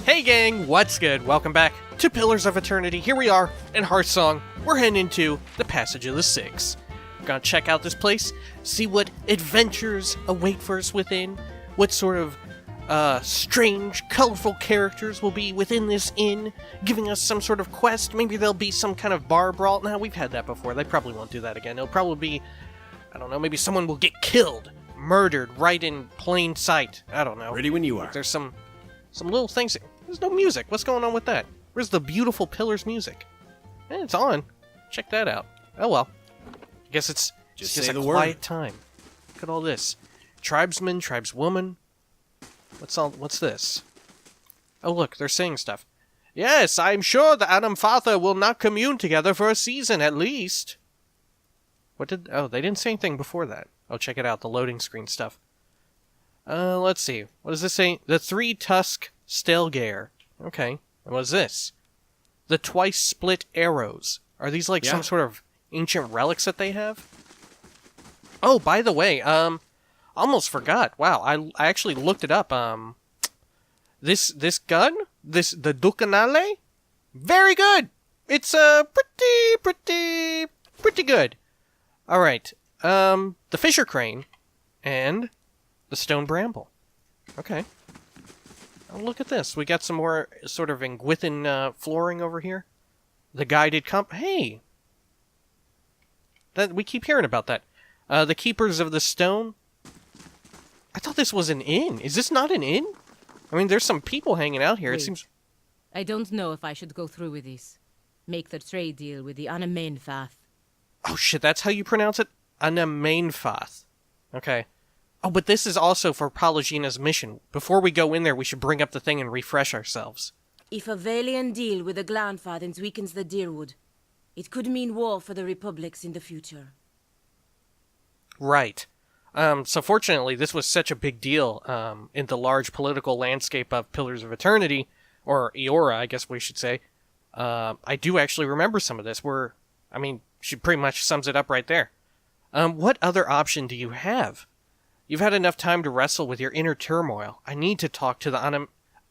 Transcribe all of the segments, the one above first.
Hey gang, what's good? Welcome back to Pillars of Eternity. Here we are in Hearthsong. We're heading into the Passage of the Six. We're gonna check out this place, see what adventures await for us within, what sort of strange, colorful characters will be within this inn, giving us some sort of quest. Maybe there'll be some kind of bar brawl. Now, we've had that before. They probably won't do that again. It'll probably be, I don't know, maybe someone will get killed, murdered right in plain sight. I don't know. Ready when you are. There's some little things. There's no music. What's going on with that? Where's the beautiful Pillars music? It's on. Check that out. Oh well. I guess it's just a quiet time. Look at all this. Tribesman, tribeswoman. What's this? Oh look, they're saying stuff. Yes, I'm sure the Glanfathans will not commune together for a season at least. Oh, they didn't say anything before that. Oh, check it out, the loading screen stuff. Let's see. What does this say? The three-tusk Stelgare. Okay. And what is this? The twice-split arrows. Are these like some sort of ancient relics that they have? Oh, by the way, almost forgot. Wow, I actually looked it up. This gun? The Ducanale? Very good! It's, pretty good. Alright, the Fisher Crane and the Stone Bramble. Okay. Oh, look at this. We got some more sort of Ingwithan flooring over here. The guided Hey! We keep hearing about that. The Keepers of the Stone. I thought this was an inn. Is this not an inn? I mean, there's some people hanging out here. Wait. It seems... I don't know if I should go through with this. Make the trade deal with the Glanfathans. Oh shit, that's how you pronounce it? Glanfathans. Okay. Oh, but this is also for Palagina's mission. Before we go in there, we should bring up the thing and refresh ourselves. If a Valiant deal with the Glanfathans weakens the Deerwood, it could mean war for the Republics in the future. Right. So fortunately, this was such a big deal in the large political landscape of Pillars of Eternity, or Eora, I guess we should say. I do actually remember some of this, she pretty much sums it up right there. What other option do you have? You've had enough time to wrestle with your inner turmoil. I need to talk to the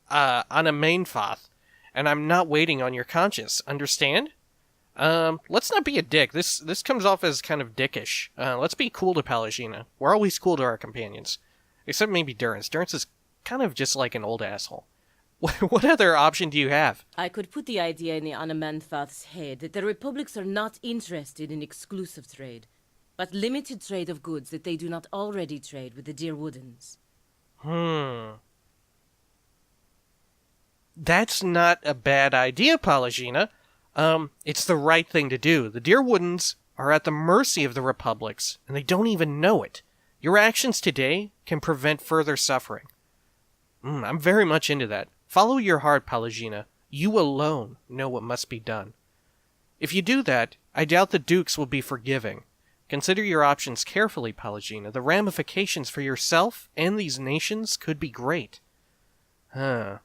Glanfathans, and I'm not waiting on your conscience. Understand? Let's not be a dick. This comes off as kind of dickish. Let's be cool to Palagina. We're always cool to our companions. Except maybe Durance. Durance is kind of just like an old asshole. What other option do you have? I could put the idea in the Glanfathans' head that the Republics are not interested in exclusive trade, but limited trade of goods that they do not already trade with the Deerwoodans. That's not a bad idea, Palagina. It's the right thing to do. The Deerwoodans are at the mercy of the Republics, and they don't even know it. Your actions today can prevent further suffering. I'm very much into that. Follow your heart, Palagina. You alone know what must be done. If you do that, I doubt the Dukes will be forgiving. Consider your options carefully, Palagina. The ramifications for yourself and these nations could be great. That's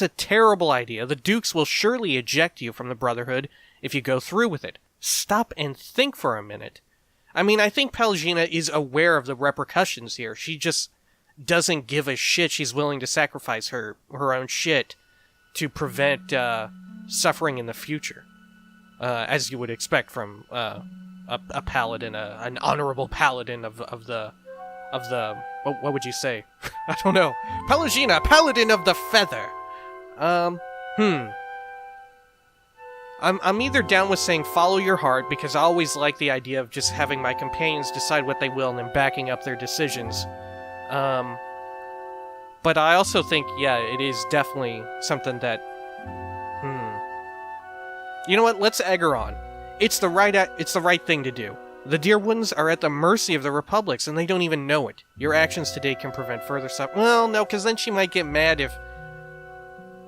a terrible idea. The Dukes will surely eject you from the Brotherhood if you go through with it. Stop and think for a minute. I mean, I think Palagina is aware of the repercussions here. She just doesn't give a shit. She's willing to sacrifice her own shit to prevent suffering in the future. As you would expect from a paladin, an honorable paladin of the what would you say? I don't know. Palagina, paladin of the feather. I'm either down with saying follow your heart, because I always like the idea of just having my companions decide what they will and then backing up their decisions. But I also think, it is definitely something that, You know what? Let's egg her on. It's the right thing to do. The Deerwoodans are at the mercy of the Republics, and they don't even know it. Your actions today can prevent further suffering. Well, no, because then she might get mad if...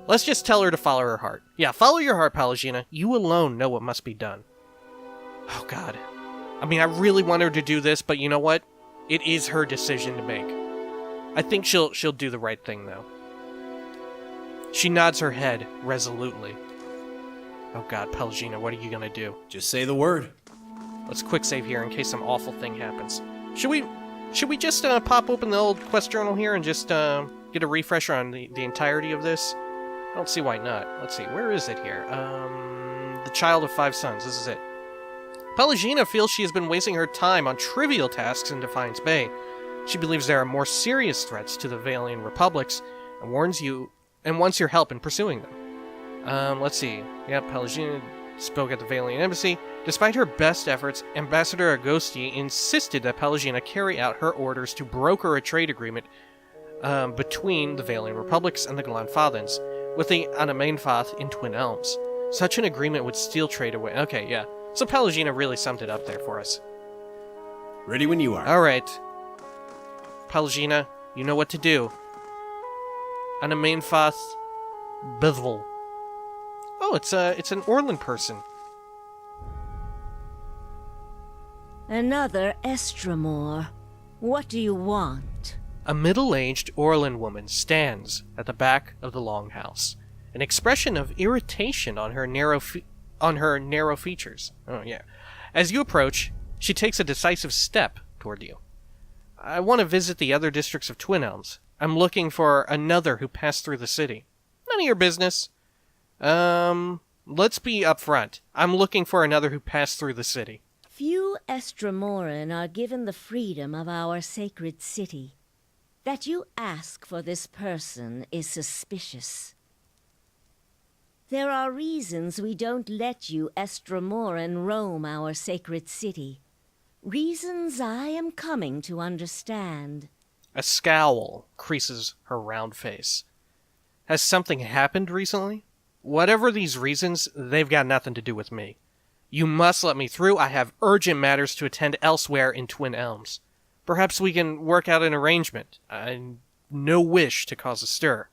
Let's just tell her to follow her heart. Yeah, follow your heart, Palagina. You alone know what must be done. Oh, God. I mean, I really want her to do this, but you know what? It is her decision to make. I think she'll do the right thing, though. She nods her head resolutely. Oh God, Palagina, what are you gonna do? Just say the word. Let's quick save here in case some awful thing happens. Should we just pop open the old quest journal here and just get get a refresher on the entirety of this? I don't see why not. Let's see, where is it here? The Child of Five Sons, this is it. Pelagina feels she has been wasting her time on trivial tasks in Defiance Bay. She believes there are more serious threats to the Valian Republics and wants your help in pursuing them. Let's see. Yeah, Pelagina spoke at the Valian Embassy. Despite her best efforts, Ambassador Agosti insisted that Pelagina carry out her orders to broker a trade agreement between the Valian Republics and the Glanfathans, with the Anamenfath in Twin Elms. Such an agreement would steal trade away. Okay, yeah. So Pelagina really summed it up there for us. Ready when you are. Alright. Pelagina, you know what to do. Anamenfath Bithvel. Oh, it's an Orlan person. Another Estramore. What do you want? A middle-aged Orlan woman stands at the back of the longhouse, an expression of irritation on her narrow features. Oh, yeah. As you approach, she takes a decisive step toward you. I want to visit the other districts of Twin Elms. I'm looking for another who passed through the city. None of your business. Let's be upfront. I'm looking for another who passed through the city. Few Estramoran are given the freedom of our sacred city. That you ask for this person is suspicious. There are reasons we don't let you Estramoran roam our sacred city. Reasons I am coming to understand. A scowl creases her round face. Has something happened recently? Whatever these reasons, they've got nothing to do with me. You must let me through. I have urgent matters to attend elsewhere in Twin Elms. Perhaps we can work out an arrangement. No wish to cause a stir.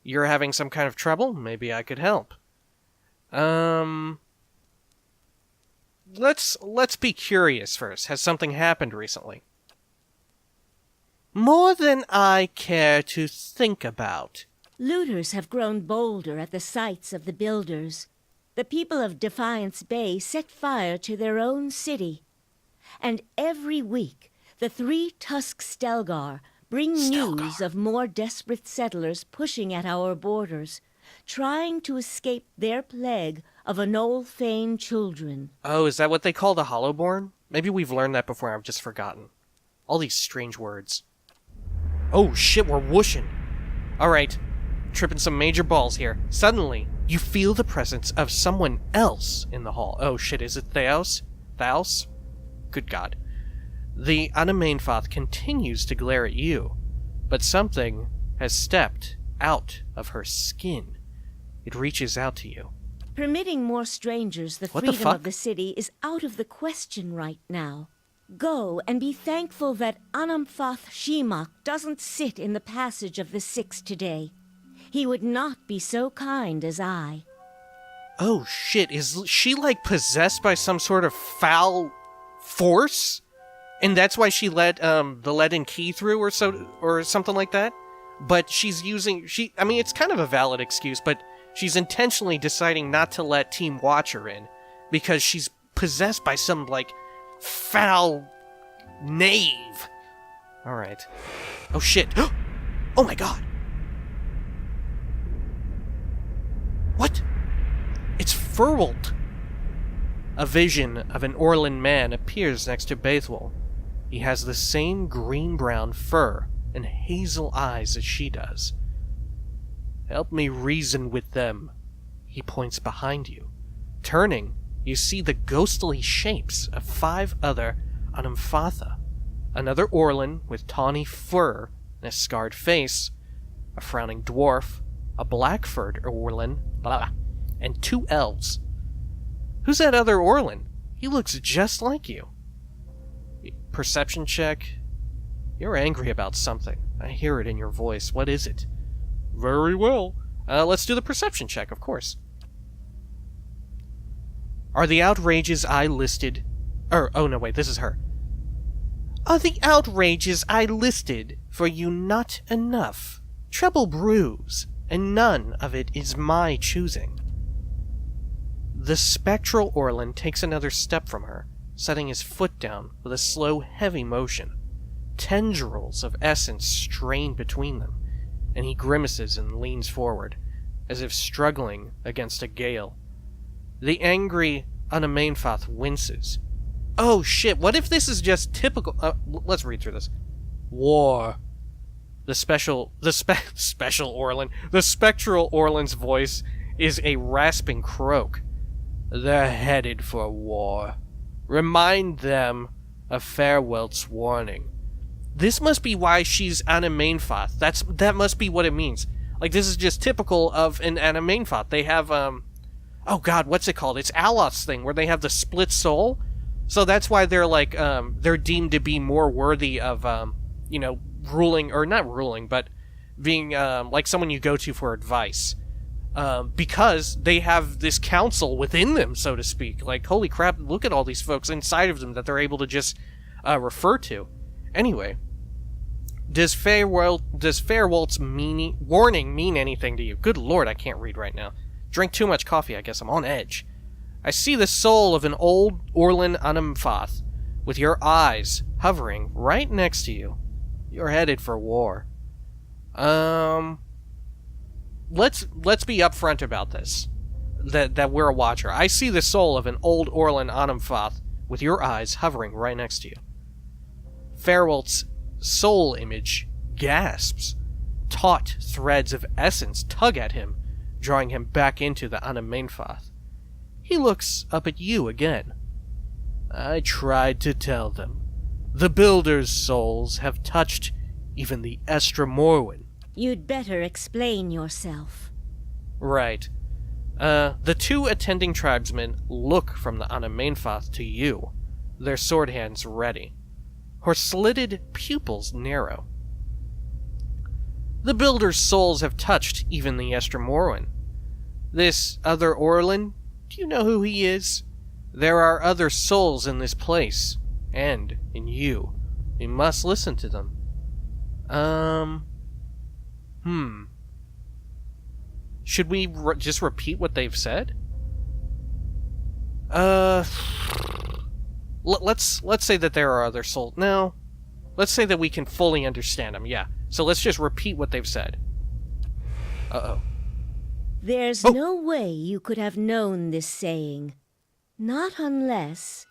You're having some kind of trouble? Maybe I could help. Let's be curious first. Has something happened recently? More than I care to think about. Looters have grown bolder at the sites of the builders. The people of Defiance Bay set fire to their own city. And every week, the 3 Tusk Stelgar bring news of more desperate settlers pushing at our borders, trying to escape their plague of Anolfane children. Oh, is that what they call the Hollowborn? Maybe we've learned that before, I've just forgotten. All these strange words. Oh shit, we're whooshing. Alright, tripping some major balls here. Suddenly, you feel the presence of someone else in the hall. Oh shit, is it Theos? Thaos? Good God. The Anamenfath continues to glare at you, but something has stepped out of her skin. It reaches out to you. Permitting more strangers the freedom of the city is out of the question right now. Go and be thankful that Anamfath Shimak doesn't sit in the passage of the Six today. He would not be so kind as I. Oh shit, is she like possessed by some sort of foul force? And that's why she let the leaden key through or something like that? But she's using I mean it's kind of a valid excuse, but she's intentionally deciding not to let Team Watcher in because she's possessed by some like foul knave. Alright. Oh shit. Oh my god. What? It's Furwold. A vision of an Orlan man appears next to Baithwell. He has the same green-brown fur and hazel eyes as she does. Help me reason with them. He points behind you. Turning, you see the ghostly shapes of 5 other Anamfatha. Another Orlan with tawny fur and a scarred face, a frowning dwarf, a black-furred Orlan, and 2 elves. Who's that other Orlan? He looks just like you. Perception check. You're angry about something. I hear it in your voice. What is it? Very well. Let's do the perception check, of course. Are the outrages I listed... oh no, wait, this is her. Are the outrages I listed for you not enough? Trouble brews, and none of it is my choosing. The spectral Orlan takes another step from her, setting his foot down with a slow, heavy motion. Tendrils of essence strain between them. and he grimaces and leans forward, as if struggling against a gale. The angry Anamenfath winces. Oh shit, what if this is just typical... let's read through this. War. The spectral Orlan's voice is a rasping croak. They're headed for war. Remind them of Farewelt's warning. This must be why she's Anamenfath. That must be what it means. Like, this is just typical of an Anamenfath. They have, oh god, what's it called? It's Aloth's thing, where they have the split soul. So that's why they're, like, they're deemed to be more worthy of, you know, ruling, or not ruling, but being, like, someone you go to for advice. Because they have this council within them, so to speak. Like, holy crap, look at all these folks inside of them that they're able to just, refer to. Anyway, does Farewelt's warning mean anything to you? Good lord, I can't read right now. Drank too much coffee, I guess I'm on edge. I see the soul of an old Orlan Anamenfath, with your eyes hovering right next to you. You're headed for war. Let's be upfront about this. That we're a watcher. I see the soul of an old Orlan Anamenfath, with your eyes hovering right next to you. Farewelt's soul image gasps. Taut threads of essence tug at him, drawing him back into the Anamenfath. He looks up at you again. I tried to tell them. The Builders' souls have touched even the Estremorwen. You'd better explain yourself. Right. The two attending tribesmen look from the Anamenfath to you, their sword hands ready. Her slitted pupils narrow. The Builders' souls have touched even the Estremorwen. This other Orlan, do you know who he is? There are other souls in this place, and in you. We must listen to them. Should we just repeat what they've said? Let's say that there are other souls. No. Let's say that we can fully understand them, yeah. So let's just repeat what they've said. Uh-oh. There's no way you could have known this saying. Not unless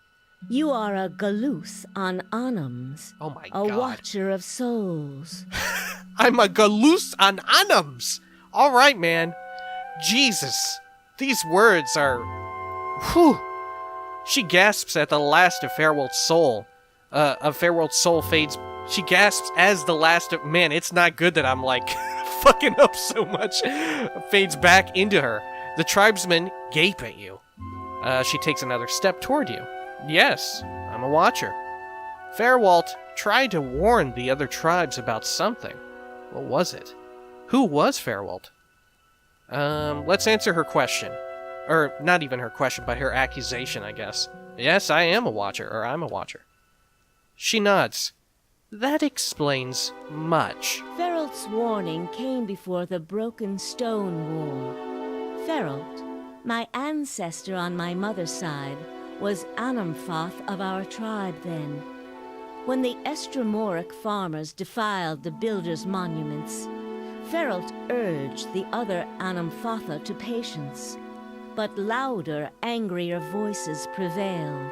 you are a Galuth on Anams. Oh my a god. watcher of souls. I'm a Galuth on Anams! Alright, man. Jesus. These words are... Whew. She gasps at the last of Farewelt's soul. Farewelt's soul fades... She gasps as the last of... Man, it's not good that I'm, like, fucking up so much. Fades back into her. The tribesmen gape at you. She takes another step toward you. Yes, I'm a watcher. Farewelt tried to warn the other tribes about something. What was it? Who was Farewelt? Let's answer her question. Or, not even her question, but her accusation, I guess. Yes, I am a watcher, or I'm a watcher. She nods. That explains much. Ferelt's warning came before the Broken Stone War. Ferelt, my ancestor on my mother's side, was Anamenfath of our tribe then. When the Estremoric farmers defiled the Builders' monuments, Ferelt urged the other Anamenfatha to patience, but louder, angrier voices prevailed.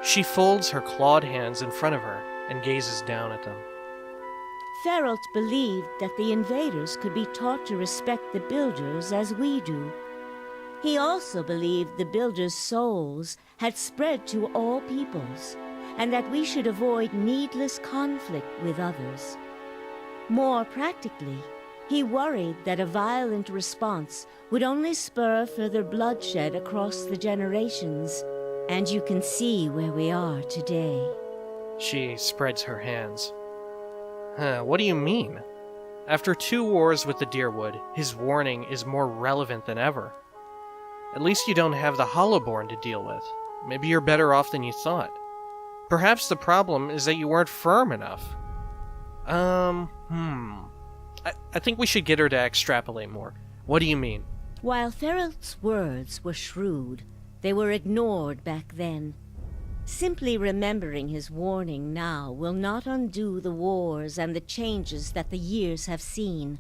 She folds her clawed hands in front of her and gazes down at them. Ferelt believed that the invaders could be taught to respect the Builders as we do. He also believed the Builders' souls had spread to all peoples, and that we should avoid needless conflict with others. More practically, he worried that a violent response would only spur further bloodshed across the generations, and you can see where we are today. She spreads her hands. What do you mean? After 2 wars with the Deerwood, his warning is more relevant than ever. At least you don't have the Hollowborn to deal with. Maybe you're better off than you thought. Perhaps the problem is that you weren't firm enough. I think we should get her to extrapolate more. What do you mean? While Ferelt's words were shrewd, they were ignored back then. Simply remembering his warning now will not undo the wars and the changes that the years have seen.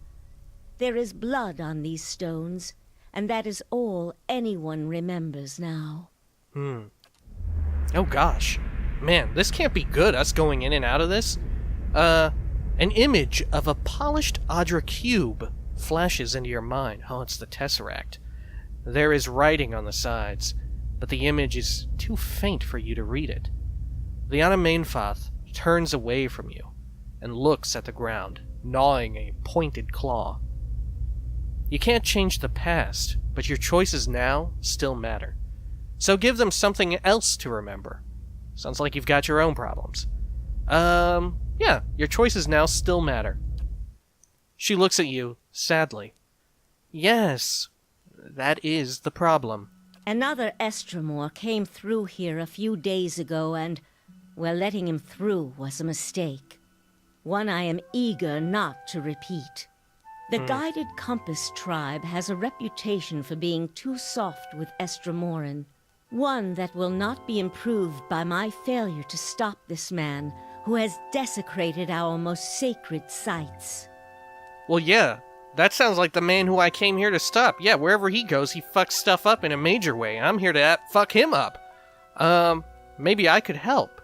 There is blood on these stones, and that is all anyone remembers now. Oh gosh. Man, this can't be good, us going in and out of this. An image of a polished Adra cube flashes into your mind. Oh, it's the Tesseract. There is writing on the sides, but the image is too faint for you to read it. The Glanfathans turns away from you and looks at the ground, gnawing a pointed claw. You can't change the past, but your choices now still matter. So give them something else to remember. Sounds like you've got your own problems. Yeah, your choices now still matter. She looks at you, sadly. Yes, that is the problem. Another Estremor came through here a few days ago, and, well, letting him through was a mistake. One I am eager not to repeat. The Guided Compass tribe has a reputation for being too soft with Estremoran. One that will not be improved by my failure to stop this man who has desecrated our most sacred sites. Well, yeah, that sounds like the man who I came here to stop. Yeah, wherever he goes, he fucks stuff up in a major way. I'm here to fuck him up. Maybe I could help.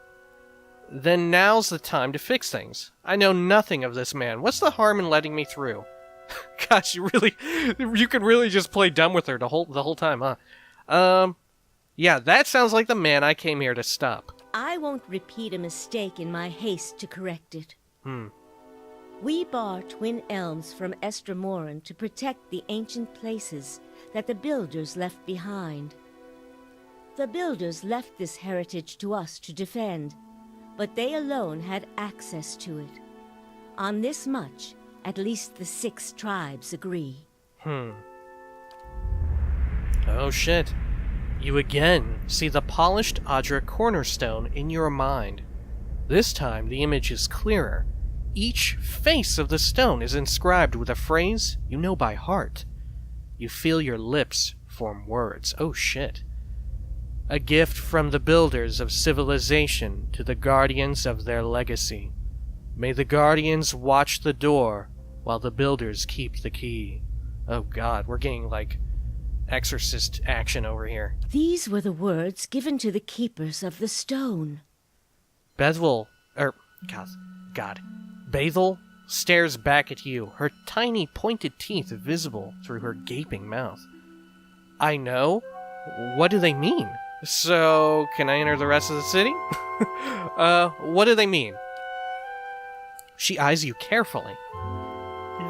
Then now's the time to fix things. I know nothing of this man. What's the harm in letting me through? Gosh, you can really just play dumb with her the whole time, huh? Yeah, that sounds like the man I came here to stop. I won't repeat a mistake in my haste to correct it. We bar Twin Elms from Estremoran to protect the ancient places that the Builders left behind. The Builders left this heritage to us to defend, but they alone had access to it. On this much, at least the 6 tribes agree. Oh shit. You again see the polished Adra cornerstone in your mind. This time the image is clearer. Each face of the stone is inscribed with a phrase you know by heart. You feel your lips form words. Oh shit. A gift from the builders of civilization to the guardians of their legacy. May the guardians watch the door while the builders keep the key. Oh god, we're getting like exorcist action over here. These were the words given to the keepers of the stone. Bethel stares back at you, her tiny pointed teeth visible through her gaping mouth. I know. What do they mean? So, can I enter the rest of the city? What do they mean? She eyes you carefully.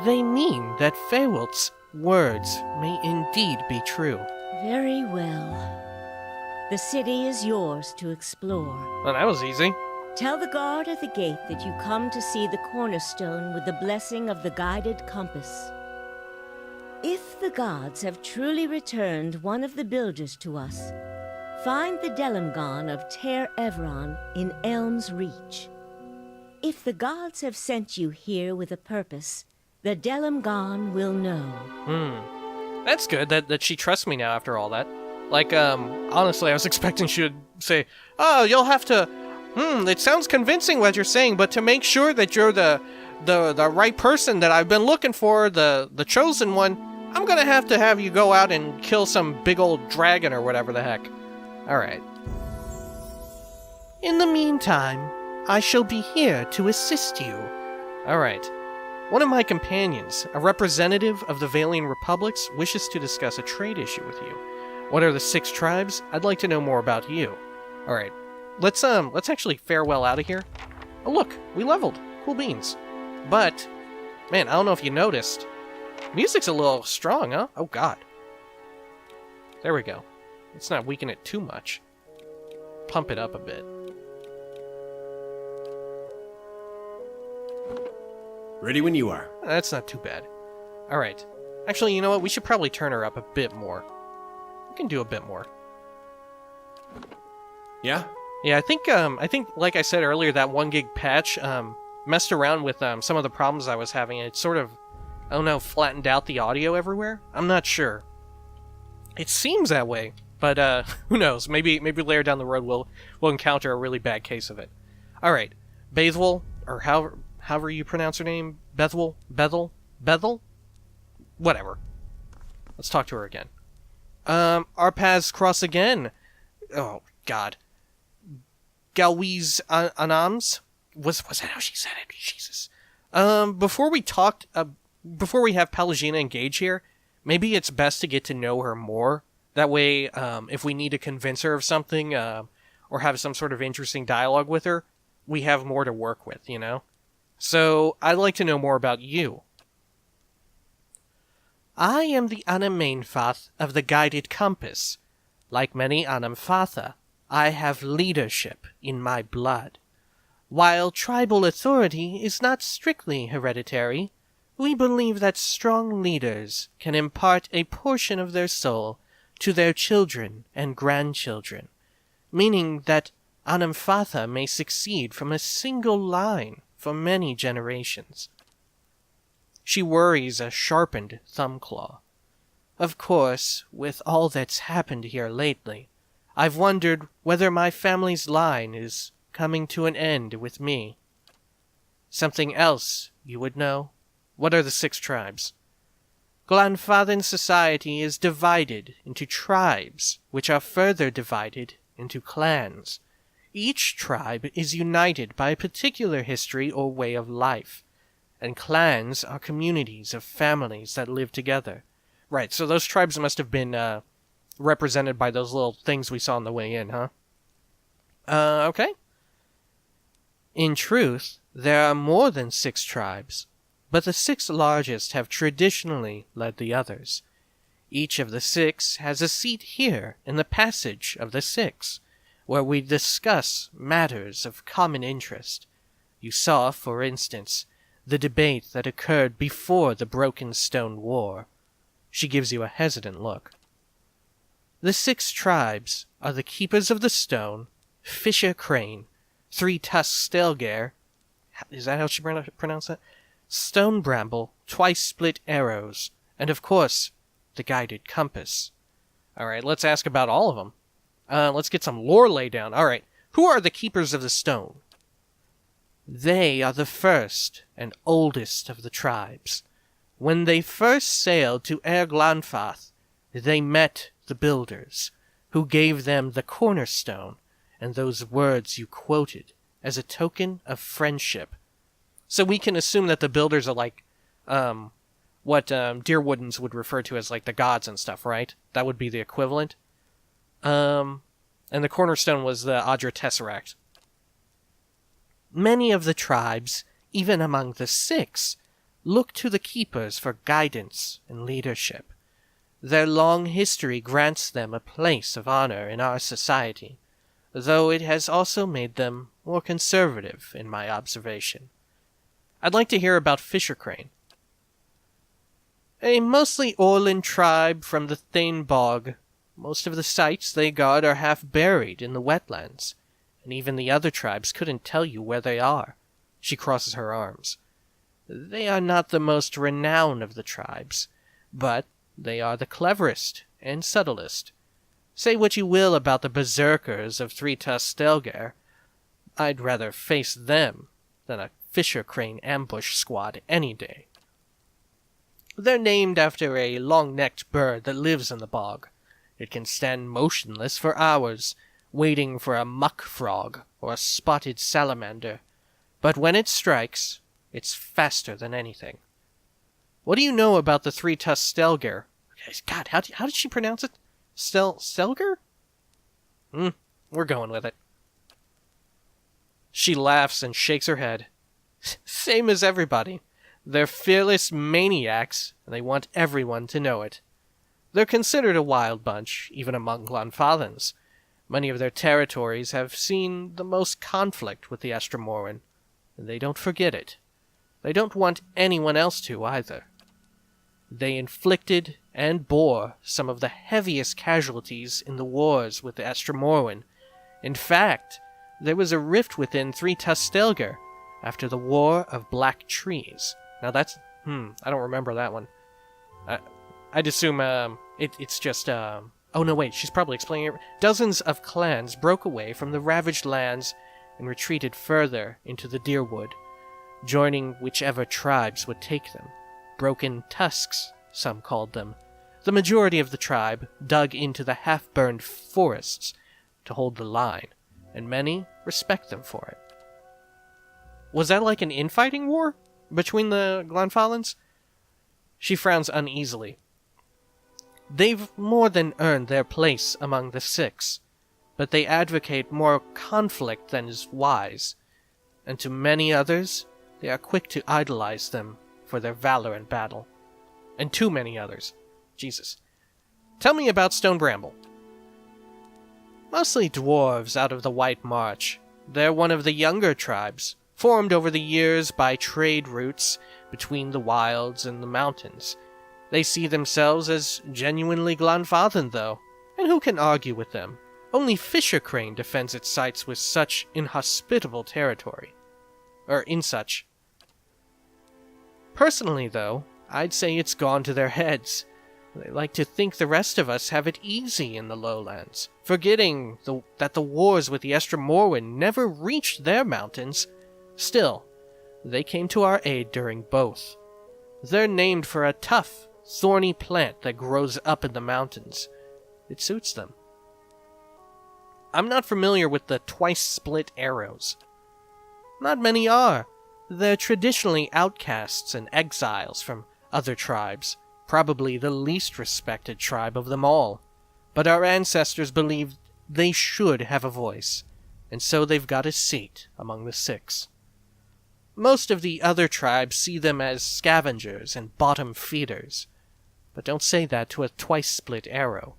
They mean that Feywilt's words may indeed be true. Very well. The city is yours to explore. Well, that was easy. Tell the guard at the gate that you come to see the cornerstone with the blessing of the Guided Compass. If the gods have truly returned one of the builders to us, find the Delimgon of Ter Evron in Elm's Reach. If the gods have sent you here with a purpose, the Delimgon will know. That's good that she trusts me now after all that. Like, honestly, I was expecting she would say, oh, you'll have to... it sounds convincing what you're saying, but to make sure that you're the right person that I've been looking for, the chosen one, I'm gonna have you go out and kill some big old dragon or whatever the heck. Alright. In the meantime, I shall be here to assist you. Alright. One of my companions, a representative of the Valian Republics, wishes to discuss a trade issue with you. What are the 6 tribes? I'd like to know more about you. Alright. Let's actually farewell out of here. Oh look, we leveled. Cool beans. But, man, I don't know if you noticed. Music's a little strong, huh? Oh god. There we go. Let's not weaken it too much. Pump it up a bit. Ready when you are. That's not too bad. Alright. Actually, you know what? We should probably turn her up a bit more. We can do a bit more. Yeah? Yeah, I think, like I said earlier, that 1 gig patch, messed around with, some of the problems I was having. It sort of, I don't know, flattened out the audio everywhere? I'm not sure. It seems that way, But who knows? Maybe later down the road we'll encounter a really bad case of it. All right, Bethel, or however you pronounce her name, Bethel, whatever. Let's talk to her again. Our paths cross again. Oh God, Galwiz Anams. Was that how she said it? Jesus. Before we have Pallegina engage here, maybe it's best to get to know her more. That way, if we need to convince her of something, or have some sort of interesting dialogue with her, we have more to work with, you know? So, I'd like to know more about you. I am the Anamainfath of the Guided Compass. Like many Anamfatha, I have leadership in my blood. While tribal authority is not strictly hereditary, we believe that strong leaders can impart a portion of their soul to their children and grandchildren, meaning that Anamfatha may succeed from a single line for many generations. She worries a sharpened thumbclaw. Of course, with all that's happened here lately, I've wondered whether my family's line is coming to an end with me. Something else you would know? What are the 6 tribes? Glanfathan society is divided into tribes, which are further divided into clans. Each tribe is united by a particular history or way of life, and clans are communities of families that live together. Right, so those tribes must have been represented by those little things we saw on the way in, huh? Okay. In truth, there are more than 6 tribes, but the 6 largest have traditionally led the others. Each of the 6 has a seat here in the Passage of the 6, where we discuss matters of common interest. You saw, for instance, the debate that occurred before the Broken Stone War. She gives you a hesitant look. The 6 tribes are the Keepers of the Stone, Fisher Crane, Three-Tusked Stelgare, is that how she pronounced that? Stone Bramble, Twice-Split Arrows, and of course, the Guided Compass. Alright, let's ask about all of them. Let's get some lore laid down. Alright, who are the Keepers of the Stone? They are the first and oldest of the tribes. When they first sailed to Glanfath, they met the Builders, who gave them the cornerstone and those words you quoted as a token of friendship. So we can assume that the Builders are like, what Deerwoodens would refer to as like the gods and stuff, right? That would be the equivalent. And the cornerstone was the Adra Tesseract. Many of the tribes, even among the 6, look to the Keepers for guidance and leadership. Their long history grants them a place of honor in our society, though it has also made them more conservative in my observation. I'd like to hear about Fisher Crane. A mostly Orland tribe from the Thane Bog. Most of the sites they guard are half buried in the wetlands, and even the other tribes couldn't tell you where they are. She crosses her arms. They are not the most renowned of the tribes, but they are the cleverest and subtlest. Say what you will about the berserkers of Three-Tusked Stelgare, I'd rather face them than a Fisher Crane ambush squad any day. They're named after a long-necked bird that lives in the bog. It can stand motionless for hours, waiting for a muck frog or a spotted salamander. But when it strikes, it's faster than anything. What do you know about the Three-Tusked Stelgare? God, how did she pronounce it? Stelgare? We're going with it. She laughs and shakes her head. Same as everybody. They're fearless maniacs, and they want everyone to know it. They're considered a wild bunch, even among Glanfathans. Many of their territories have seen the most conflict with the Estramoran, and they don't forget it. They don't want anyone else to, either. They inflicted and bore some of the heaviest casualties in the wars with the Estramoran. In fact, there was a rift within Three-Tusked Stelgare after the War of Black Trees. Now that's, I don't remember that one. I'd assume, it's just, Oh no, wait, she's probably explaining it. Dozens of clans broke away from the ravaged lands and retreated further into the Deerwood, joining whichever tribes would take them. Broken tusks, some called them. The majority of the tribe dug into the half-burned forests to hold the line, and many respect them for it. Was that like an infighting war between the Glanfathans? She frowns uneasily. They've more than earned their place among the six, but they advocate more conflict than is wise, and to many others, they are quick to idolize them for their valor in battle. And too many others. Jesus. Tell me about Stone Bramble. Mostly dwarves out of the White March. They're one of the younger tribes, formed over the years by trade routes between the wilds and the mountains. They see themselves as genuinely Glanfathan, though, and who can argue with them? Only Fisher Crane defends its sites with such inhospitable territory. In such. Personally, though, I'd say it's gone to their heads. They like to think the rest of us have it easy in the lowlands, forgetting that the wars with the Estromorwen never reached their mountains. Still, they came to our aid during both. They're named for a tough, thorny plant that grows up in the mountains. It suits them. I'm not familiar with the twice-split arrows. Not many are. They're traditionally outcasts and exiles from other tribes, probably the least respected tribe of them all. But our ancestors believed they should have a voice, and so they've got a seat among the six. Most of the other tribes see them as scavengers and bottom feeders. But don't say that to a twice-split arrow.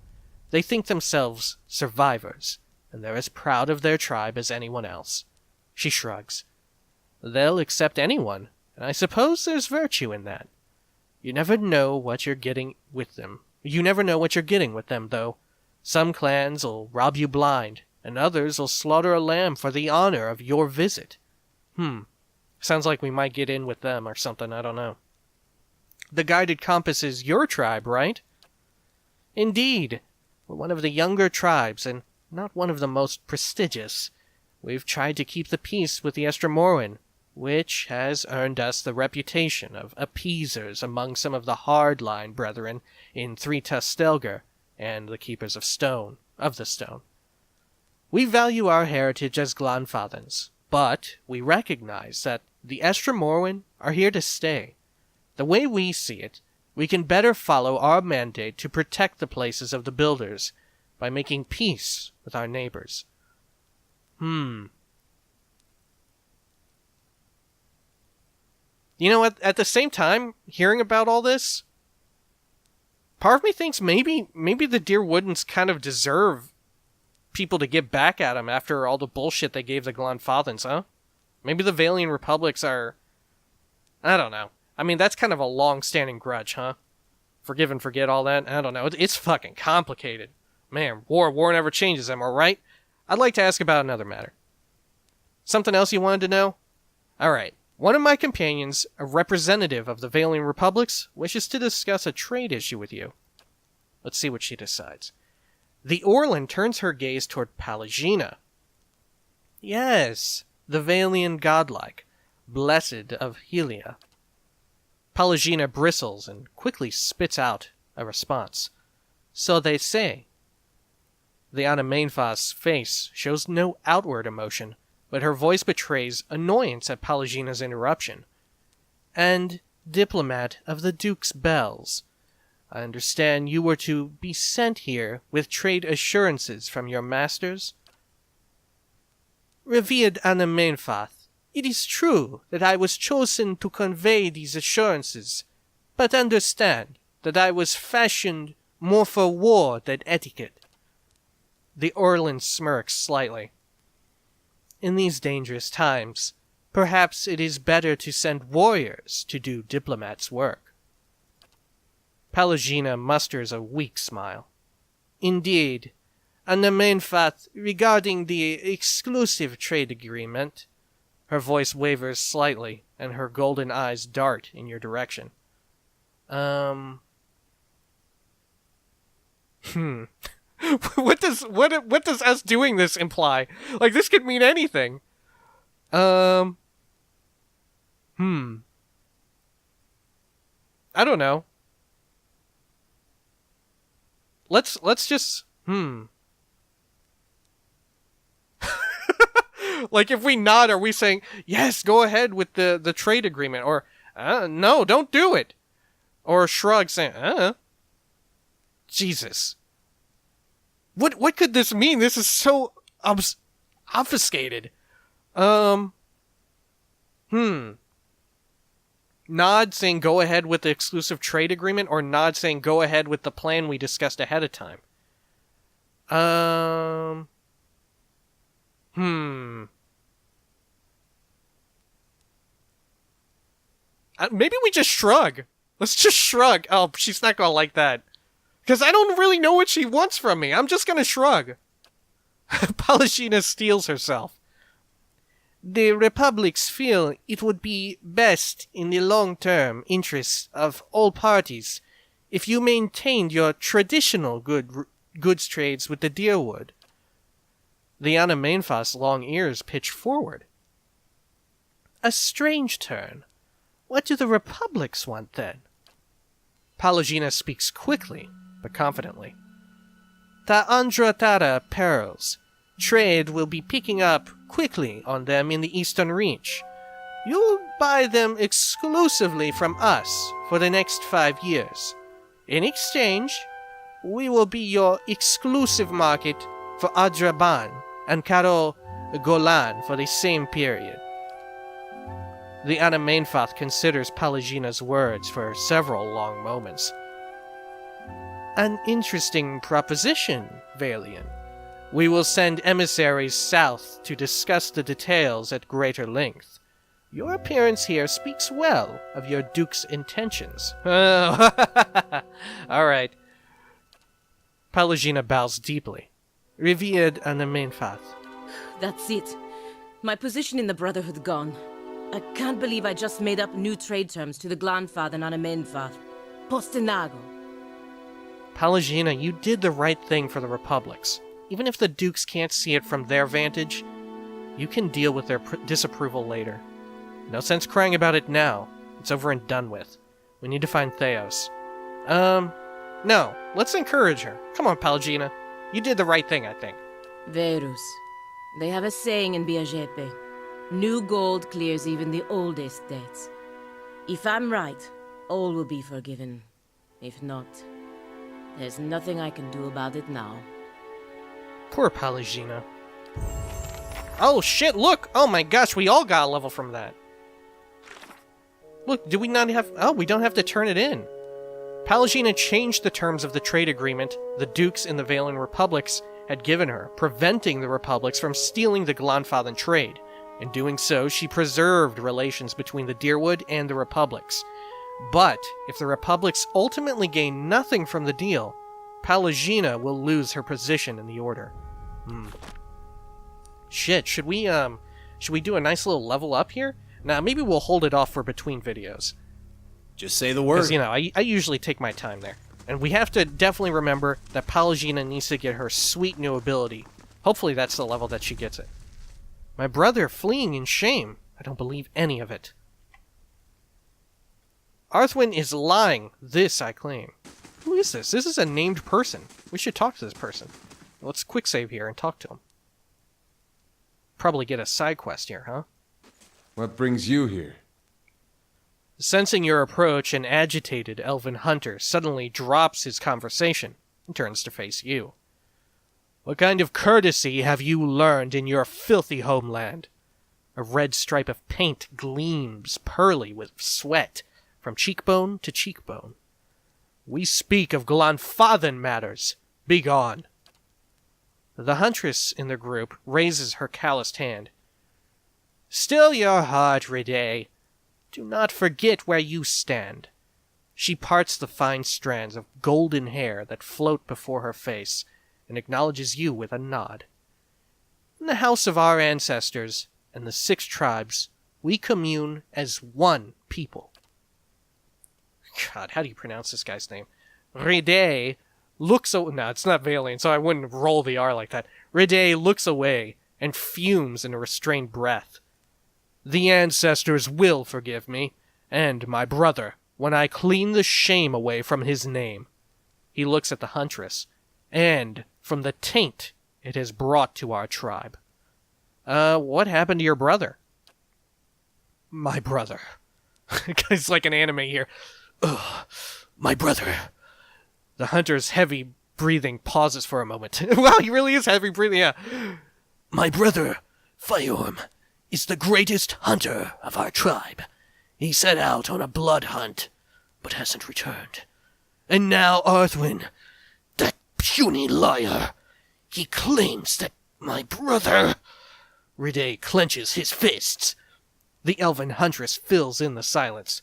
They think themselves survivors, and they're as proud of their tribe as anyone else. She shrugs. They'll accept anyone, and I suppose there's virtue in that. You never know what you're getting with them. You never know what you're getting with them, though. Some clans'll rob you blind, and others'll slaughter a lamb for the honor of your visit. Sounds like we might get in with them or something, I don't know. The Guided Compass is your tribe, right? Indeed. We're one of the younger tribes, and not one of the most prestigious. We've tried to keep the peace with the Estromorwen, which has earned us the reputation of appeasers among some of the hardline brethren in Three Tustelgar and the Keepers of the Stone. We value our heritage as Glanfathans, but we recognize that the Estromorwen are here to stay. The way we see it, we can better follow our mandate to protect the places of the builders by making peace with our neighbors. You know what? At the same time, hearing about all this, part of me thinks maybe the Deerwoodens kind of deserve people to get back at them after all the bullshit they gave the Glanfathans, huh? Maybe the Vailian Republics are... I don't know. I mean, that's kind of a long-standing grudge, huh? Forgive and forget all that? I don't know. It's fucking complicated. Man, war never changes, am I right? I'd like to ask about another matter. Something else you wanted to know? Alright. One of my companions, a representative of the Vailian Republics, wishes to discuss a trade issue with you. Let's see what she decides. The Orlan turns her gaze toward Palagina. Yes, the Vailian godlike, blessed of Helia. Palagina bristles and quickly spits out a response. So they say. The Anamainfa's face shows no outward emotion, but her voice betrays annoyance at Palagina's interruption. And diplomat of the Duke's Bells, I understand you were to be sent here with trade assurances from your masters? Revered Anamainfath, it is true that I was chosen to convey these assurances, but understand that I was fashioned more for war than etiquette. The Orlan smirks slightly. In these dangerous times, perhaps it is better to send warriors to do diplomats' work. Palagina musters a weak smile. Indeed, Anamainfath, regarding the exclusive trade agreement... Her voice wavers slightly, and her golden eyes dart in your direction. What does us doing this imply? Like, this could mean anything. I don't know. Let's just Like, if we nod, are we saying, yes, go ahead with the trade agreement? Or, no, don't do it. Or shrug, saying, Jesus. What could this mean? This is so obfuscated. Nod saying go ahead with the exclusive trade agreement, or nod saying go ahead with the plan we discussed ahead of time? Maybe we just shrug. Let's just shrug. Oh, she's not gonna like that. Because I don't really know what she wants from me. I'm just gonna shrug. Polishina steels herself. The Republics feel it would be best in the long-term interests of all parties if you maintained your traditional goods trades with the Deerwood. The Anamenfa's long ears pitch forward. A strange turn. What do the Republics want, then? Palagina speaks quickly, but confidently. The Andratara perils. Trade will be picking up quickly on them in the Eastern Reach. You'll buy them exclusively from us for the next 5 years. In exchange, we will be your exclusive market for Adraban and Karo Golan for the same period. The Anamenfath considers Palagina's words for several long moments. An interesting proposition, Valian. We will send emissaries south to discuss the details at greater length. Your appearance here speaks well of your Duke's intentions. Oh, all right. Palagina bows deeply. Revered Anamenfath. That's it. My position in the Brotherhood gone. I can't believe I just made up new trade terms to the Glanfathan Anamenfath. Postinago. Palagina, you did the right thing for the Republics. Even if the Dukes can't see it from their vantage, you can deal with their disapproval later. No sense crying about it now. It's over and done with. We need to find Theos. No. Let's encourage her. Come on, Palagina. You did the right thing, I think. Verus. They have a saying in Biajepe. New gold clears even the oldest debts. If I'm right, all will be forgiven. If not, there's nothing I can do about it now. Poor Palagina. Oh shit, look! Oh my gosh, we all got a level from that. Look, do we not have... Oh, we don't have to turn it in. Palagina changed the terms of the trade agreement the Dukes in the Valen Republics had given her, preventing the Republics from stealing the Glanfathan trade. In doing so, she preserved relations between the Deerwood and the Republics. But, if the Republics ultimately gain nothing from the deal, Palagina will lose her position in the Order. Shit, should we do a nice little level up here? Nah, maybe we'll hold it off for between videos. Just say the word. Because, I usually take my time there. And we have to definitely remember that Palagina needs to get her sweet new ability. Hopefully that's the level that she gets it. My brother fleeing in shame. I don't believe any of it. Arthwin is lying. This I claim. Who is this? This is a named person. We should talk to this person. Let's quick save here and talk to him. Probably get a side quest here, huh? What brings you here? Sensing your approach, an agitated elven hunter suddenly drops his conversation and turns to face you. What kind of courtesy have you learned in your filthy homeland? A red stripe of paint gleams pearly with sweat from cheekbone to cheekbone. We speak of Glanfathan matters. Begone. The huntress in the group raises her calloused hand. Still your heart, Rede. Do not forget where you stand. She parts the fine strands of golden hair that float before her face and acknowledges you with a nod. In the house of our ancestors and the 6 tribes, we commune as one people. God, how do you pronounce this guy's name? Rede looks... No, it's not Vailian, so I wouldn't roll the R like that. Riday looks away and fumes in a restrained breath. The ancestors will forgive me, and my brother, when I clean the shame away from his name. He looks at the huntress, and from the taint it has brought to our tribe. What happened to your brother? My brother. It's like an anime here. Ugh, my brother. The hunter's heavy breathing pauses for a moment. Wow, he really is heavy breathing, yeah. My brother, Fiorm, is the greatest hunter of our tribe. He set out on a blood hunt, but hasn't returned. And now Arthwin, that puny liar, he claims that my brother... Riday clenches his fists. The elven huntress fills in the silence.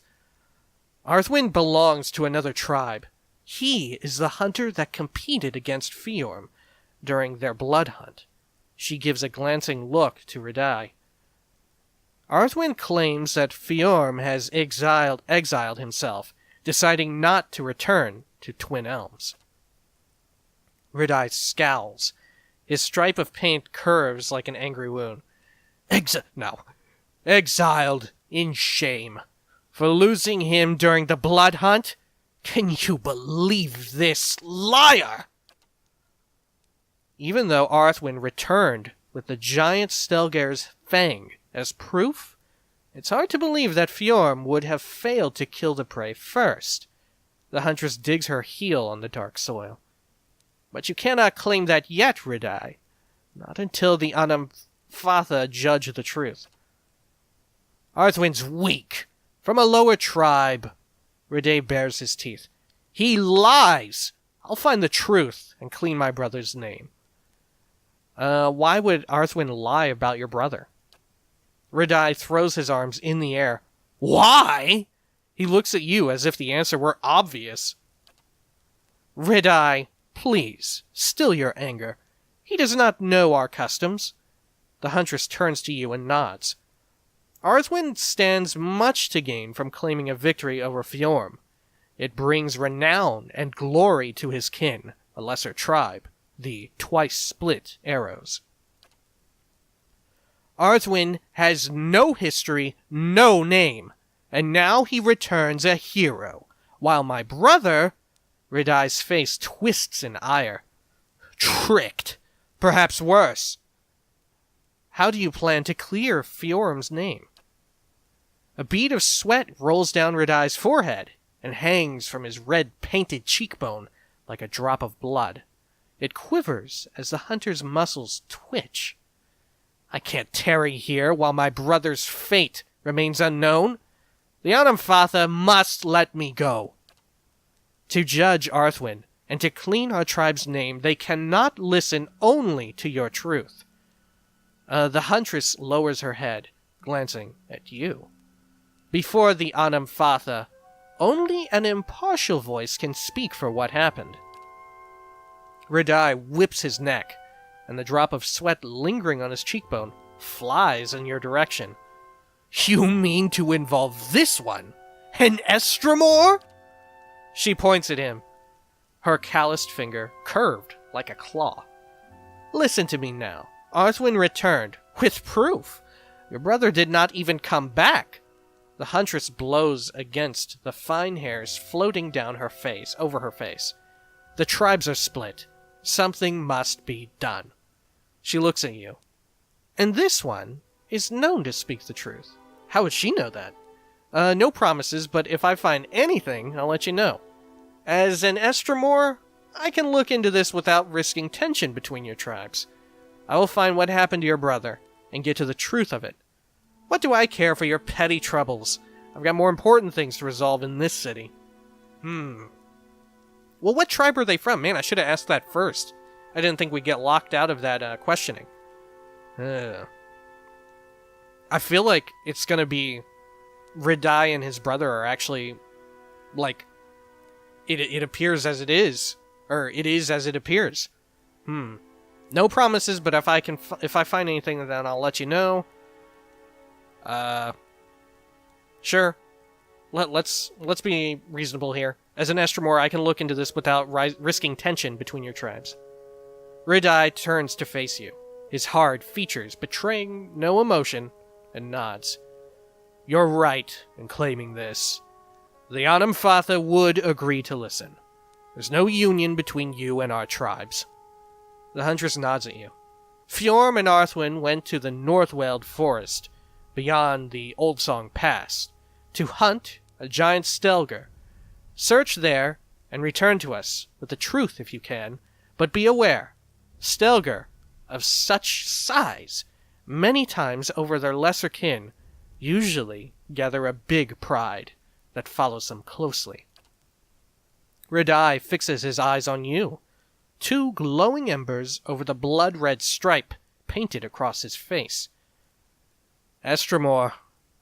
Arthwin belongs to another tribe. He is the hunter that competed against Fiorm during their blood hunt. She gives a glancing look to Riday. Arthwin claims that Fiorm has exiled himself, deciding not to return to Twin Elms. Riday scowls. His stripe of paint curves like an angry wound. Exiled in shame. For losing him during the blood hunt? Can you believe this liar? Even though Arthwin returned with the giant Stelgare's fang as proof, it's hard to believe that Fiorm would have failed to kill the prey first. The huntress digs her heel on the dark soil. But you cannot claim that yet, Riday. Not until the Glanfatha judge the truth. Arthwin's weak. From a lower tribe. Riday bares his teeth. He lies! I'll find the truth and clean my brother's name. Why would Arthwin lie about your brother? Riday throws his arms in the air. Why? He looks at you as if the answer were obvious. Riday, please, still your anger. He does not know our customs. The huntress turns to you and nods. Arthwin stands much to gain from claiming a victory over Fiorm. It brings renown and glory to his kin, a lesser tribe, the twice-split Arrows. Arthwin has no history, no name, and now he returns a hero, while my brother... Riday's face twists in ire. Tricked. Perhaps worse. How do you plan to clear Fiorm's name? A bead of sweat rolls down Riday's forehead and hangs from his red-painted cheekbone like a drop of blood. It quivers as the hunter's muscles twitch. I can't tarry here while my brother's fate remains unknown. The Glanfatha must let me go. To judge Arthwin and to clean our tribe's name, they cannot listen only to your truth. The huntress lowers her head, glancing at you. Before the Glanfatha, only an impartial voice can speak for what happened. Riday whips his neck, and the drop of sweat lingering on his cheekbone flies in your direction. You mean to involve this one? An Estremor? She points at him, her calloused finger curved like a claw. Listen to me now. Arthwin returned, with proof. Your brother did not even come back. The huntress blows against the fine hairs floating down her face, over her face. The tribes are split. Something must be done. She looks at you. And this one is known to speak the truth. How would she know that? No promises, but if I find anything, I'll let you know. As an Estremor, I can look into this without risking tension between your tribes. I will find what happened to your brother, and get to the truth of it. What do I care for your petty troubles? I've got more important things to resolve in this city. Well, what tribe are they from? Man, I should have asked that first. I didn't think we'd get locked out of that questioning. I feel like it's gonna be... Riday and his brother are actually, like... It appears as it is. Or, it is as it appears. No promises, but if I find anything, then I'll let you know. Sure. Let's be reasonable here. As an Estromor, I can look into this without risking tension between your tribes. Ridai turns to face you, his hard features betraying no emotion, and nods. You're right in claiming this. The Anamfatha would agree to listen. There's no union between you and our tribes. The huntress nods at you. Fjorm and Arthwin went to the Northweld Forest, beyond the Old Song Pass, to hunt a giant stelgar. Search there, and return to us with the truth if you can, but be aware, stelgar of such size, many times over their lesser kin, usually gather a big pride that follows them closely. Ridai fixes his eyes on you, two glowing embers over the blood-red stripe painted across his face. Estromor,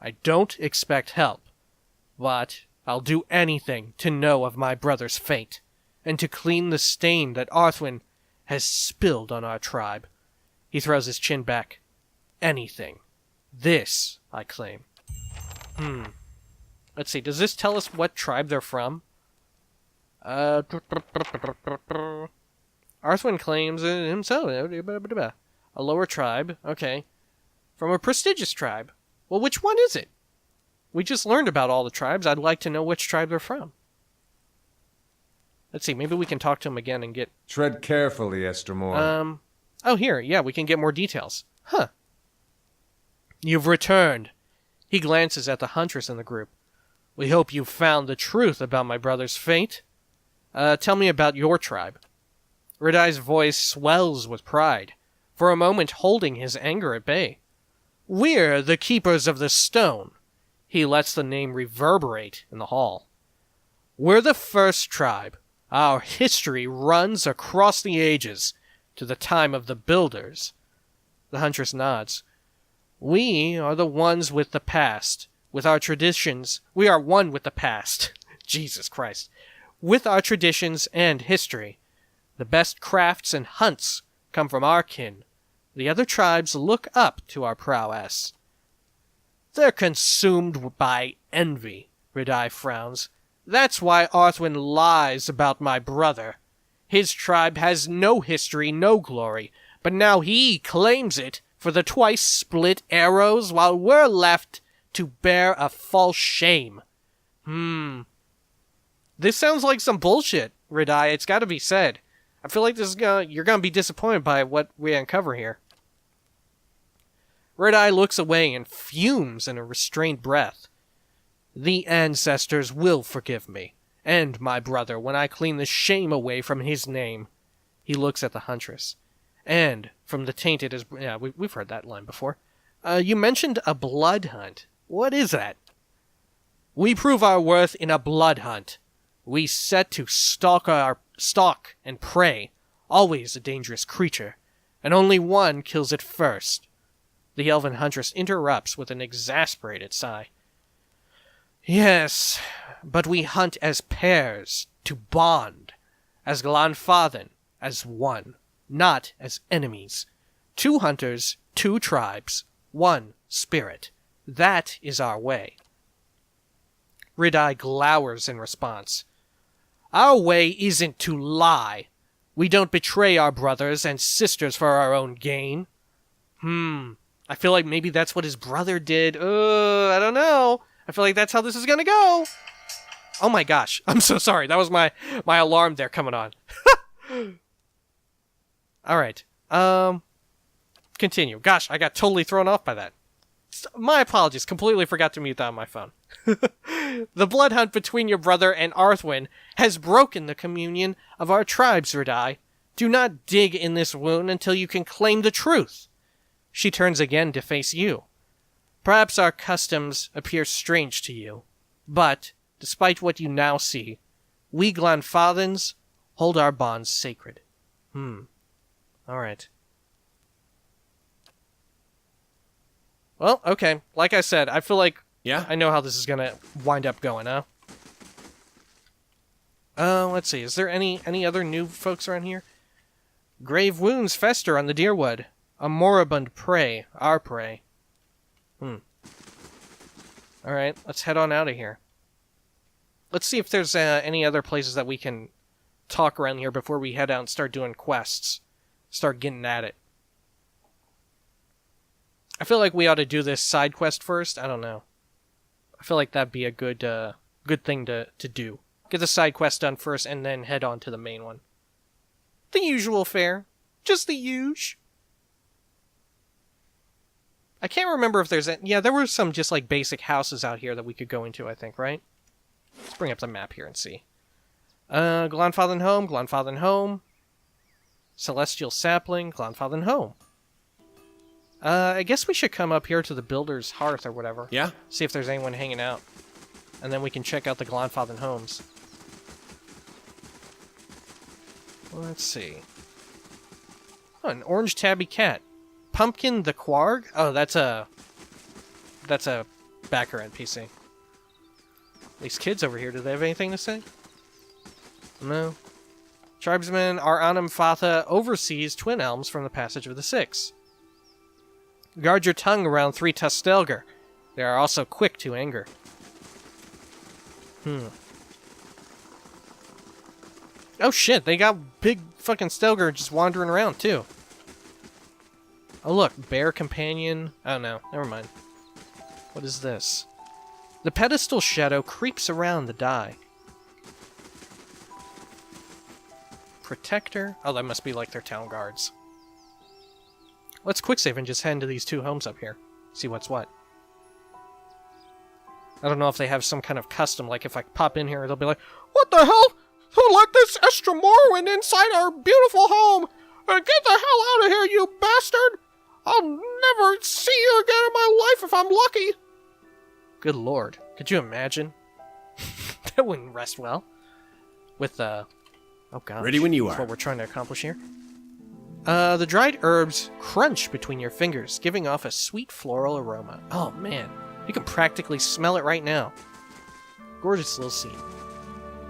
I don't expect help, but I'll do anything to know of my brother's fate, and to clean the stain that Arthwin has spilled on our tribe. He throws his chin back. Anything. This, I claim. Let's see, does this tell us what tribe they're from? Arthwin claims himself. A lower tribe. Okay. From a prestigious tribe. Well, which one is it? We just learned about all the tribes. I'd like to know which tribe they're from. Let's see, maybe we can talk to him again and get... Tread carefully, Estromor. Oh, here. Yeah, we can get more details. Huh. You've returned. He glances at the huntress in the group. We hope you've found the truth about my brother's fate. Tell me about your tribe. Ridai's voice swells with pride, for a moment holding his anger at bay. We're the Keepers of the Stone. He lets the name reverberate in the hall. We're the first tribe. Our history runs across the ages to the time of the Builders. The huntress nods. We are the ones with the past. With our traditions, we are one with the past. Jesus Christ. With our traditions and history. The best crafts and hunts come from our kin. The other tribes look up to our prowess. They're consumed by envy, Ridai frowns. That's why Arthwin lies about my brother. His tribe has no history, no glory, but now he claims it for the twice-split arrows while we're left to bear a false shame. This sounds like some bullshit, Ridai. It's gotta be said. I feel like you're gonna be disappointed by what we uncover here. Ridai looks away and fumes in a restrained breath. The ancestors will forgive me, and my brother, when I clean the shame away from his name. He looks at the huntress. And from the tainted as... Yeah, we've heard that line before. You mentioned a blood hunt. What is that? We prove our worth in a blood hunt. We set to stalk and prey, always a dangerous creature, and only one kills it first. The elven huntress interrupts with an exasperated sigh. Yes, but we hunt as pairs, to bond, as Glanfathan, as one, not as enemies. 2 hunters, 2 tribes, 1 spirit. That is our way. Ridai glowers in response. Our way isn't to lie. We don't betray our brothers and sisters for our own gain. I feel like maybe that's what his brother did. I don't know. I feel like that's how this is gonna go. Oh my gosh. I'm so sorry. That was my alarm there coming on. Alright. Continue. Gosh, I got totally thrown off by that. My apologies. Completely forgot to mute that on my phone. The blood hunt between your brother and Arthwin has broken the communion of our tribes, Ridai. Do not dig in this wound until you can claim the truth. She turns again to face you. Perhaps our customs appear strange to you, but, despite what you now see, we Glanfathans hold our bonds sacred. Alright. Well, okay. Like I said, I feel like I know how this is gonna wind up going, huh? Let's see. Is there any other new folks around here? Grave wounds fester on the deerwood. A moribund prey. Our prey. Alright, let's head on out of here. Let's see if there's any other places that we can talk around here before we head out and start doing quests. Start getting at it. I feel like we ought to do this side quest first. I don't know. I feel like that'd be a good thing to do. Get the side quest done first and then head on to the main one. The usual fare. Just the usual. I can't remember if there's... Yeah, there were some just like basic houses out here that we could go into, I think, right? Let's bring up the map here and see. Glanfathan home. Celestial sapling, Glanfathan home. I guess we should come up here to the builder's hearth or whatever. Yeah? See if there's anyone hanging out. And then we can check out the Glanfathan homes. Let's see. Oh, an orange tabby cat. Pumpkin the Quarg? Oh, that's a backer NPC. These kids over here, do they have anything to say? No. Tribesmen are Glanfatha oversees Twin Elms from the passage of the Six. Guard your tongue around 3 Tustelgar. They are also quick to anger. Oh shit, they got big fucking Stelgar just wandering around too. Oh look, bear companion. Oh no, never mind. What is this? The pedestal shadow creeps around the die. Protector? Oh, that must be like their town guards. Let's quick save and just head into these 2 homes up here. See what's what. I don't know if they have some kind of custom, like if I pop in here, they'll be like, "What the hell? Who let this Estra Morrowind inside our beautiful home? Get the hell out of here, you bastard! I'll never see you again in my life if I'm lucky!" Good lord. Could you imagine? That wouldn't rest well. With, oh gosh. Ready when you That's are. what we're trying to accomplish here. The dried herbs crunch between your fingers, giving off a sweet floral aroma. Oh man, you can practically smell it right now. Gorgeous little scene.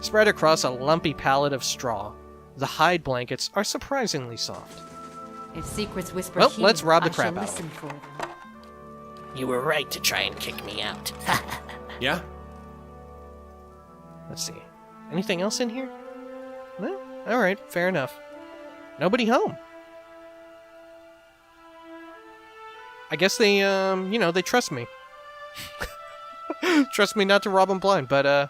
Spread across a lumpy pallet of straw, the hide blankets are surprisingly soft. If secrets whisper Well, here, let's rob the I crap shall out of listen for them. You were right to try and kick me out. Yeah? Let's see. Anything else in here? No? Alright, fair enough. Nobody home. I guess they, they trust me. Trust me not to rob them blind, but,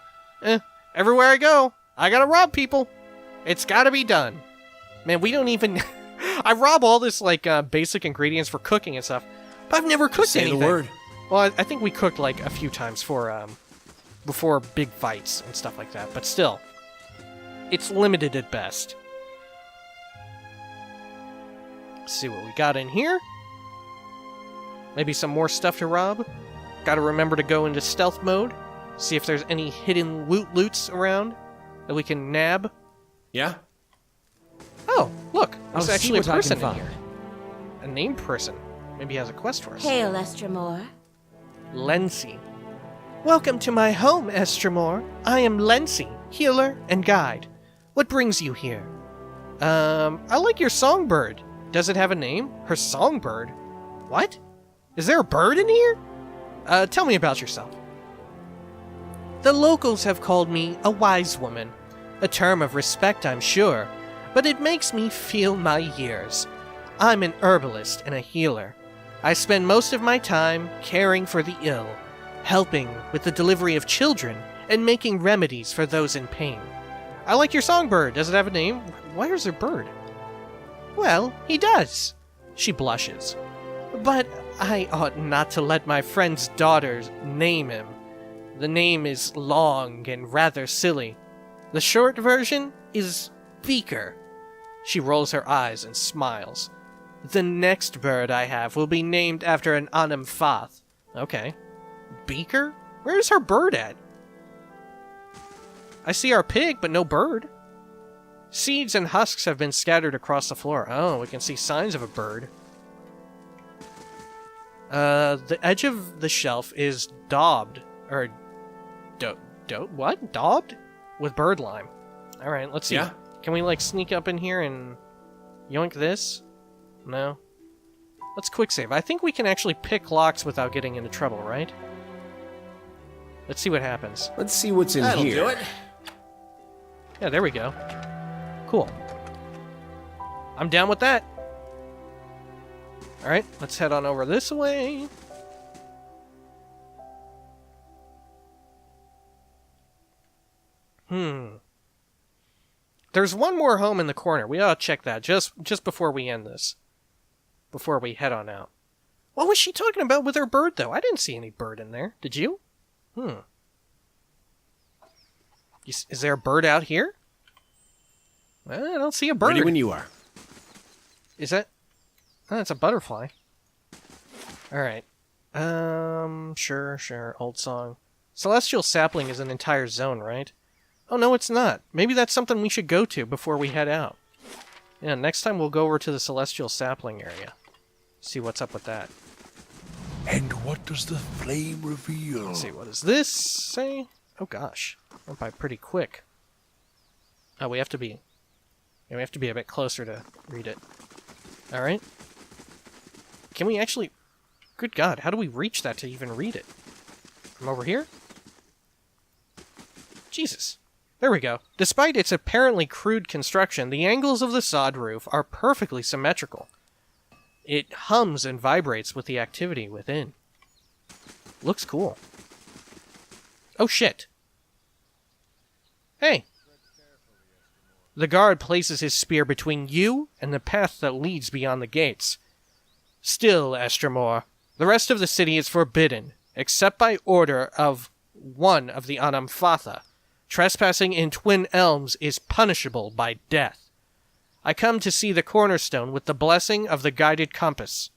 everywhere I go, I gotta rob people. It's gotta be done. Man, we don't even... I rob all this, like, basic ingredients for cooking and stuff, but I've never cooked Say anything. the word. Well, I think we cooked, like, a few times for, before big fights and stuff like that, but still. It's limited at best. Let's see what we got in here. Maybe some more stuff to rob. Gotta remember to go into stealth mode. See if there's any hidden loots around that we can nab. Yeah? Oh, look. There's I'll actually a see what I person can in find. here. A named person. Maybe he has a quest for us. Hail, Estramore. Lency. Welcome to my home, Estramore. I am Lency, healer and guide. What brings you here? I like your songbird. Does it have a name? Her songbird? What? Is there a bird in here? Tell me about yourself. The locals have called me a wise woman. A term of respect, I'm sure, but it makes me feel my years. I'm an herbalist and a healer. I spend most of my time caring for the ill, helping with the delivery of children, and making remedies for those in pain. I like your songbird. Does it have a name? Why is there a bird? Well, he does. She blushes. But I ought not to let my friend's daughters name him. The name is long and rather silly. The short version is Beaker. She rolls her eyes and smiles. The next bird I have will be named after an Glanfath. Okay. Beaker? Where's her bird at? I see our pig, but no bird. Seeds and husks have been scattered across the floor. Oh, we can see signs of a bird. The edge of the shelf is daubed. Or... what? Daubed? With bird lime. Alright, let's see. Yeah. Can we, like, sneak up in here and yoink this? No. Let's quick save. I think we can actually pick locks without getting into trouble, right? Let's see what happens. Let's see what's in That'll here. do it. Yeah, there we go. Cool. I'm down with that. Alright, let's head on over this way. There's one more home in the corner. We ought to check that just before we end this. Before we head on out. What was she talking about with her bird, though? I didn't see any bird in there. Did you? Is there a bird out here? I don't see a bird. Ready when you are. Is that... Oh, it's a butterfly. Alright. Sure. Old song. Celestial Sapling is an entire zone, right? Oh, no, it's not. Maybe that's something we should go to before we head out. Yeah, next time we'll go over to the Celestial Sapling area. See what's up with that. And what does the flame reveal? Let's see, what does this say? Oh, gosh. Went by pretty quick. Oh, we have to be a bit closer to read it. Alright. Can we actually... Good God, how do we reach that to even read it? From over here? Jesus. There we go. Despite its apparently crude construction, the angles of the sod roof are perfectly symmetrical. It hums and vibrates with the activity within. Looks cool. Oh shit. Hey. The guard places his spear between you and the path that leads beyond the gates. Still, Estremor, the rest of the city is forbidden, except by order of one of the Anamfatha. Trespassing in Twin Elms is punishable by death. I come to see the cornerstone with the blessing of the guided compass.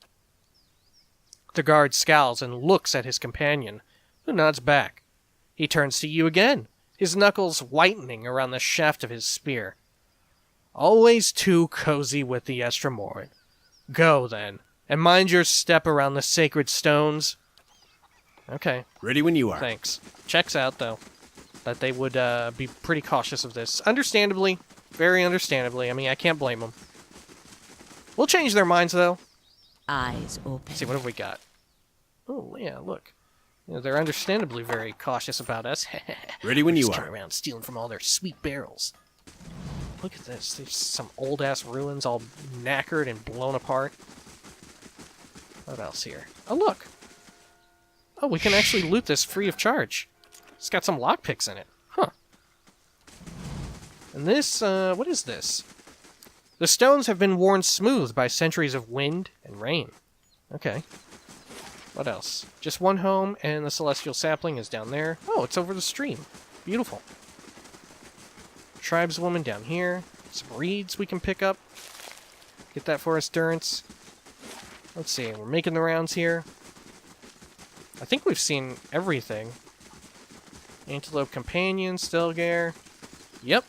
The guard scowls and looks at his companion, who nods back. He turns to you again, his knuckles whitening around the shaft of his spear. Always too cozy with the Estremoran. Go, then, and mind your step around the sacred stones. Okay. Ready when you are. Thanks. Checks out, though. That they would be pretty cautious of this. Understandably. Very understandably. I mean, I can't blame them. We'll change their minds, though. Eyes open. Let's see, what have we got? Oh, yeah, look. You know, they're understandably very cautious about us. Ready when you Just are. turn around stealing from all their sweet barrels. Look at this. There's some old-ass ruins all knackered and blown apart. What else here? Oh, look. Oh, we can actually loot this free of charge. It's got some lockpicks in it. Huh. And this, what is this? The stones have been worn smooth by centuries of wind and rain. Okay. What else? Just one home, and the Celestial Sapling is down there. Oh, it's over the stream. Beautiful. Tribeswoman down here. Some reeds we can pick up. Get that for us, Durance. Let's see, we're making the rounds here. I think we've seen everything. Antelope Companion, Stelgare. Yep.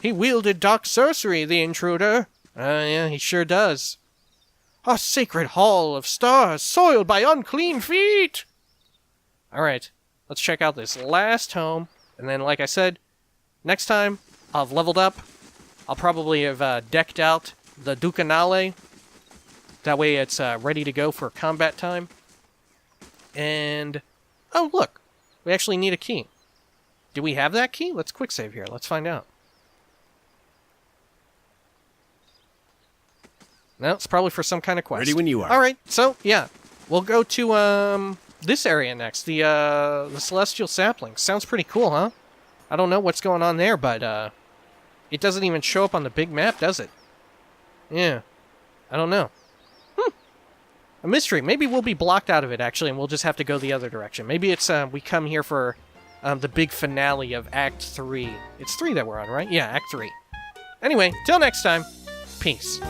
He wielded dark sorcery, the intruder. Yeah, he sure does. A sacred hall of stars soiled by unclean feet! Alright, let's check out this last home. And then, like I said, next time I'll have leveled up. I'll probably have decked out the Ducanale. That way it's ready to go for combat time. And... oh, look! We actually need a key. Do we have that key? Let's quick save here. Let's find out. No, it's probably for some kind of quest. Ready when you are. Alright, so, yeah. We'll go to, this area next. The Celestial Sapling. Sounds pretty cool, huh? I don't know what's going on there, but, it doesn't even show up on the big map, does it? Yeah. I don't know. A mystery. Maybe we'll be blocked out of it, actually, and we'll just have to go the other direction. Maybe it's, we come here for, the big finale of Act 3. It's 3 that we're on, right? Yeah, Act 3. Anyway, till next time, peace.